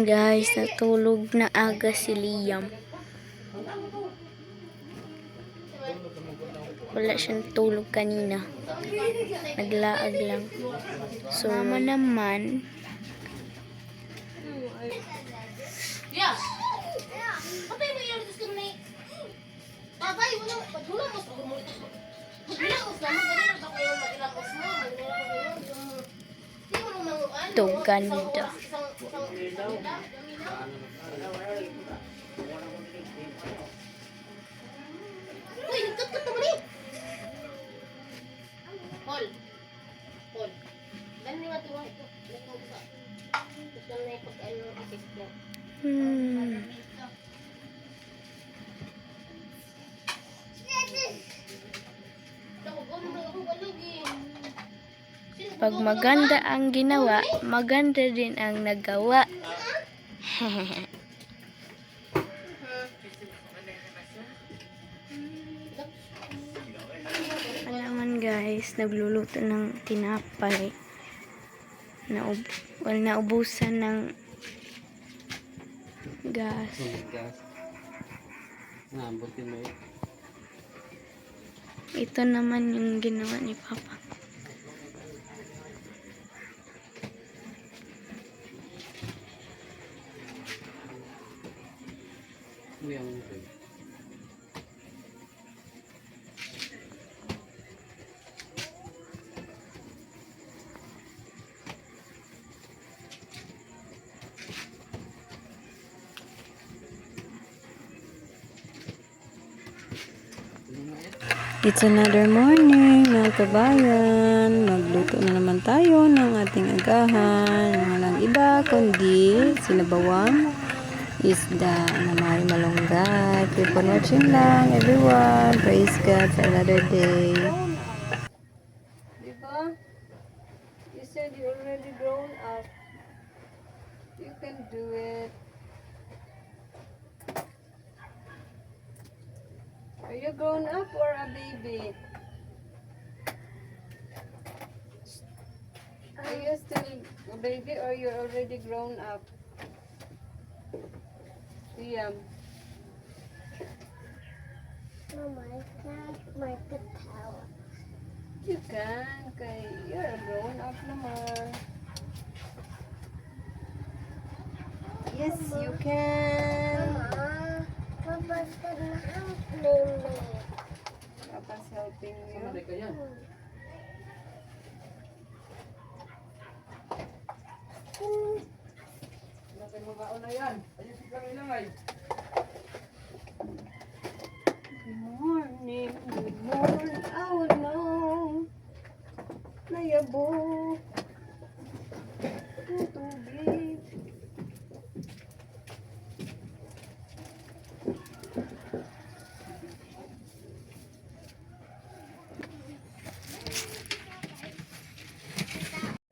Ayan guys, natulog na aga si Liam. Wala siyang tulog kanina. Naglaag lang. So, mama naman. Ya. Patay mo yan gusto mo na. Patay mo na. Pagdula mo sa gumulit. Pagdula mo sa mo ganyan ba kayo magilakos mo? Di mo naman Ito ganda. Uy, nagkat-kat naman eh. Paul. Paul. Ganun yung atuwa ito. Gusto na yung pagkain ng assistant. Pag maganda ang ginawa, maganda din ang nagawa. Alaman guys, nagluluto ng tinapay. Naubusan ng gas. Ito naman yung ginawa ni Papa. It's another morning, mga kabayan. Magluto na naman tayo ng ating agahan. Walang iba kundi sinabawang isda na may malunggay. Keep on watching lang, everyone. Praise God for another day. Diba? You said you already grown up. You can do it. Are you grown up or a baby? Are you still a baby or you're already grown up? Liam. Mama, I can't make a towel. You can, kay you're a grown up naman. Yes, you can. Papa's gonna help me. Papa's helping you. Good morning, good morning. Oh no. Nayabo. Tubig.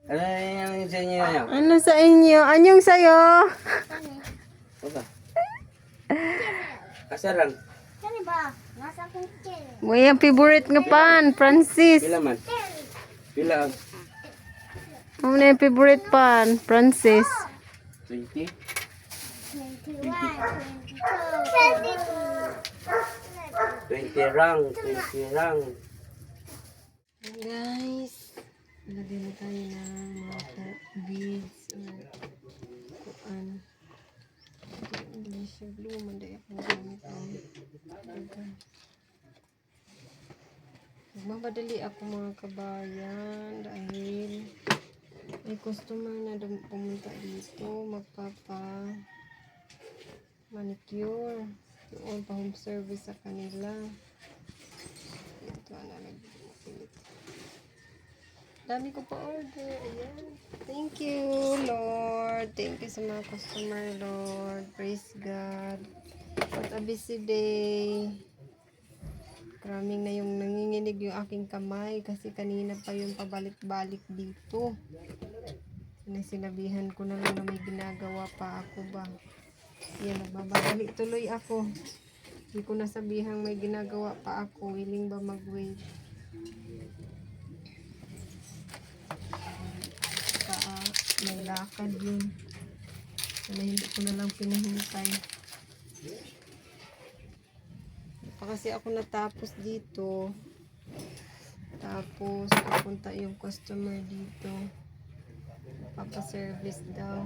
Ano yung sa inyo yan? Ano sa inyo? Anyong sayo? Opa. Kasarang. Kani ba? Nasa aking chair. May ang favorite nga pan, Francis. Pila man? Pila? Ano na yung favorite pan, Francis? 20? 21, 22, 20 rang. 20 rang. Guys, lagyan na tayo ng mga beads or kuan. Hindi siya blue, manday akong gamit ang dagan. Magmamadali ako mga kabayan dahil may customer na pumunta dito magpapa manicure doon pa home service sa kanila. Ito na nagpilit. Dami ko pa order. Ayan. Thank you, Lord. Thank you sa mga customer, Lord. Praise God. What a busy day. Maraming na yung nanginginig yung aking kamay kasi kanina pa yung pabalik-balik dito. Sinabihan ko na lang na may ginagawa pa ako ba. Yan, nagbabalik tuloy ako. Hindi ko nasabihang may ginagawa pa ako. Willing ba mag-wait? May lakad yun. Sana hindi ko na lang pinahintay. Pa kasi ako natapos dito. Tapos, pupunta yung customer dito. Papa-service daw.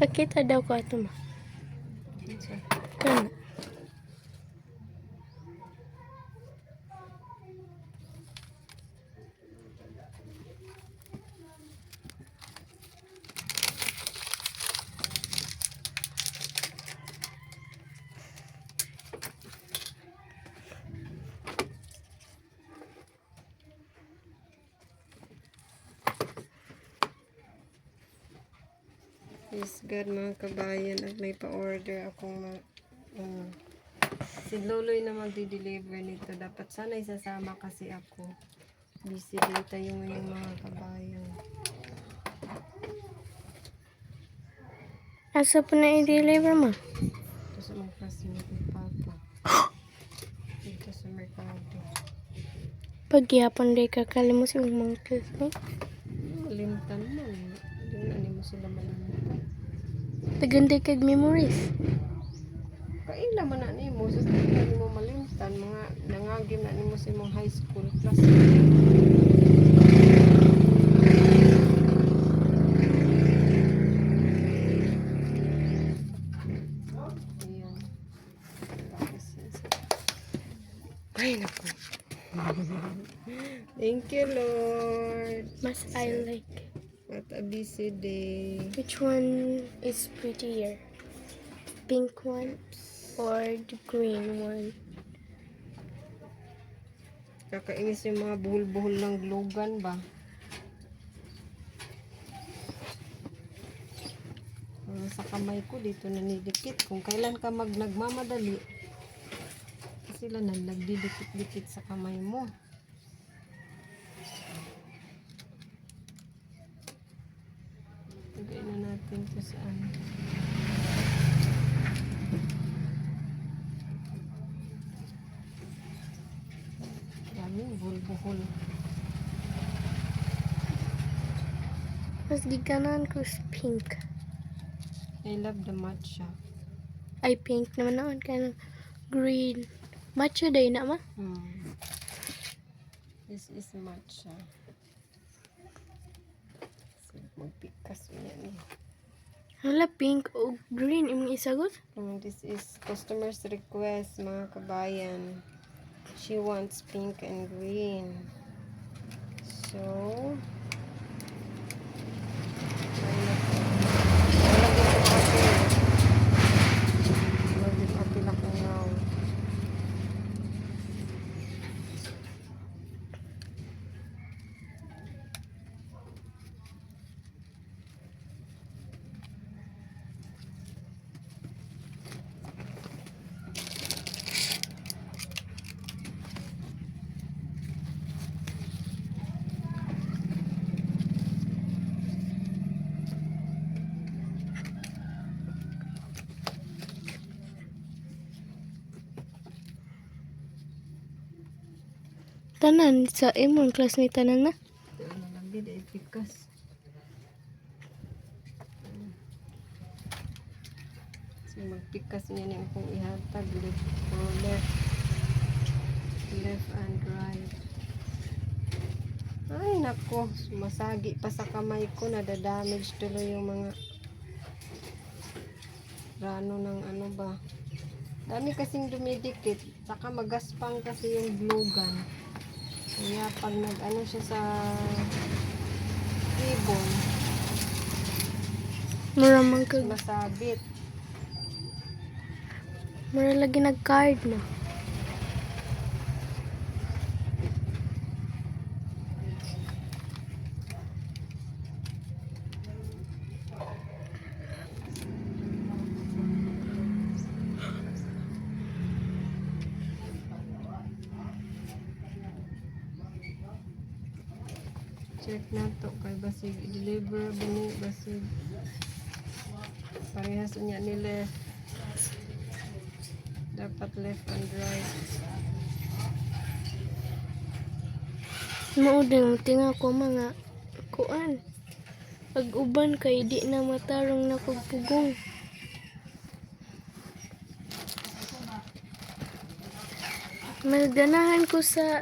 Pakita daw ko ato ma. So, Kana. yes, God, mga kabayan. At may pa-order akong si Loloy na magdi-deliver nito. Dapat sana isasama kasi ako. Busy day tayo ngayon, mga kabayan. Asa po na i-deliver mo? Ito sa mga kasi ni Papa. Dito sa merkado. Pagyapon day ka kalimos yung mga classmate. Malimtan man. Doon na mo sila malimtan. Taganday kag memories. Kaila man na nimo. So, hindi na mo malimtan. Mga nangagim na nimo sa imong high school class. Ayan. Ay, naku. Thank you, Lord. Mas I like. What a busy day. Which one is prettier? Pink one or the green one? Kakainis yung mga buhol-buhol ng glogan ba? Sa kamay ko dito nanidikit. Kung kailan ka nagmamadali, sila na nagdidikit-dikit sa kamay mo. Lagay na natin ito sa ano. Daming buhol-buhol. Mas giganan ko is pink. I love the matcha. Ay, pink naman naman ka ng green. Matcha day na ma? This is matcha. So, magpikas yan eh. Hala, pink o green imong isagot? This is customer's request, mga kabayan. She wants pink and green. So, lagi pa pila ko now. Tanan sa imong classmate tanan na? Ano lang din, pikas. So, magpikas niya na kung ihatag left and right. Ay nako, sumasagi pa sa kamay ko, nadadamage tuloy yung mga rano ng ano ba. Dami kasing dumidikit, saka magaspang kasi yung glue gun. Kaya pag nag-ano siya sa ribbon, Mura man kag masabit. mura lagi nag-card na. Check na to kay basig i-deliver bani basig parehas unya ni left, dapat left and right. Mauding tinga ko mga kuan. Pag uban kay di na matarong na pagpugong. Magdanahan ko sa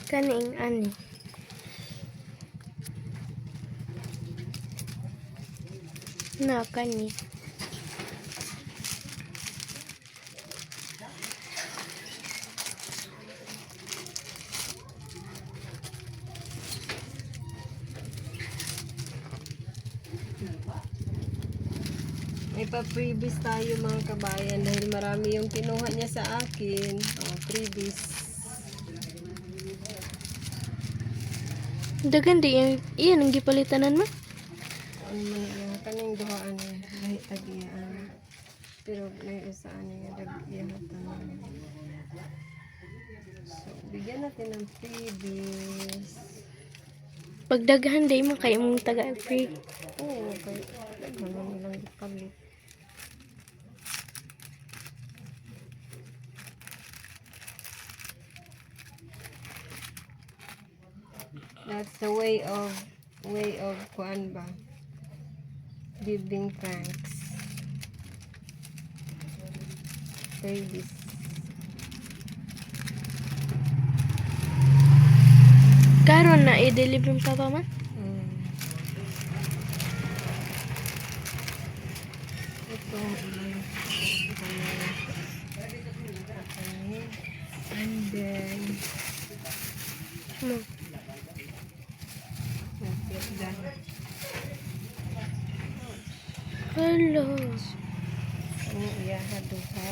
kaning ani. Na kani. May pa-freebies tayo mga kabayan dahil marami yung kinuha niya sa akin. Oh, freebies. Dagan di yan, iyan ang gipalitanan mo. Ano man yung kaning duhaan niya. Kahit tag-iyaan. Pero may isa niya tag-iyahatan. So, bigyan natin ng freebies. Pagdaghan day mo kay mong taga-free. Oo, okay. Ano nilang ipalit. That's the way of kuan ba? Building pranks. Babies. Karon na i-deliver mo pa man? Ito. And then Mo. flip that. Hello. Ano iyaha duha.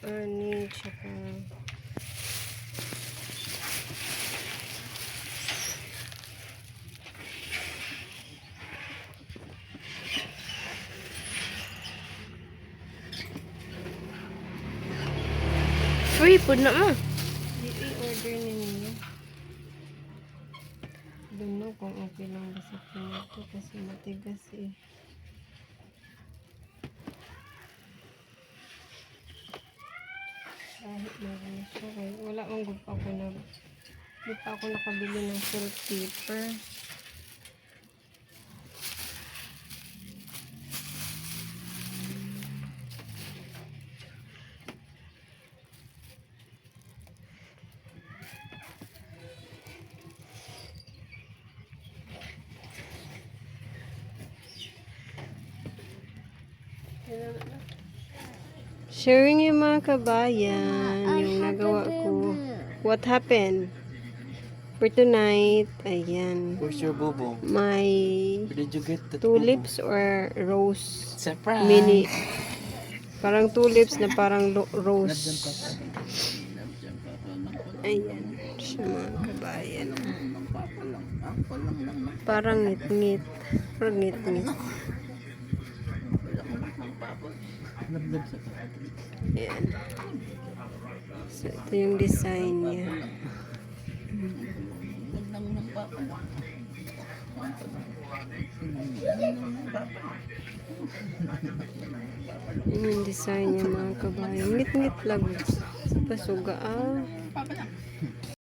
Ani tsaka Free food na mo. i-order ninyo. Don't know kung okay lang ba sa pinito kasi matigas eh. Kahit meron na siya. Wala akong gupa ko na. Di pa ako nakabili ng salt paper. Sharing yung mga kabayan, yung nagawa ko. What happened? For tonight, ayan. Where's your bobo? My Where did you get the tulips or rose Surprise! mini. Parang tulips na parang rose. Ayan. Siya mga kabayan. Parang ngit-ngit. Parang ngit-ngit. Ayan. So, ito yung design niya. Yun yung design niya mga kabayan. Ngit-ngit lang. Sa pasuga ah.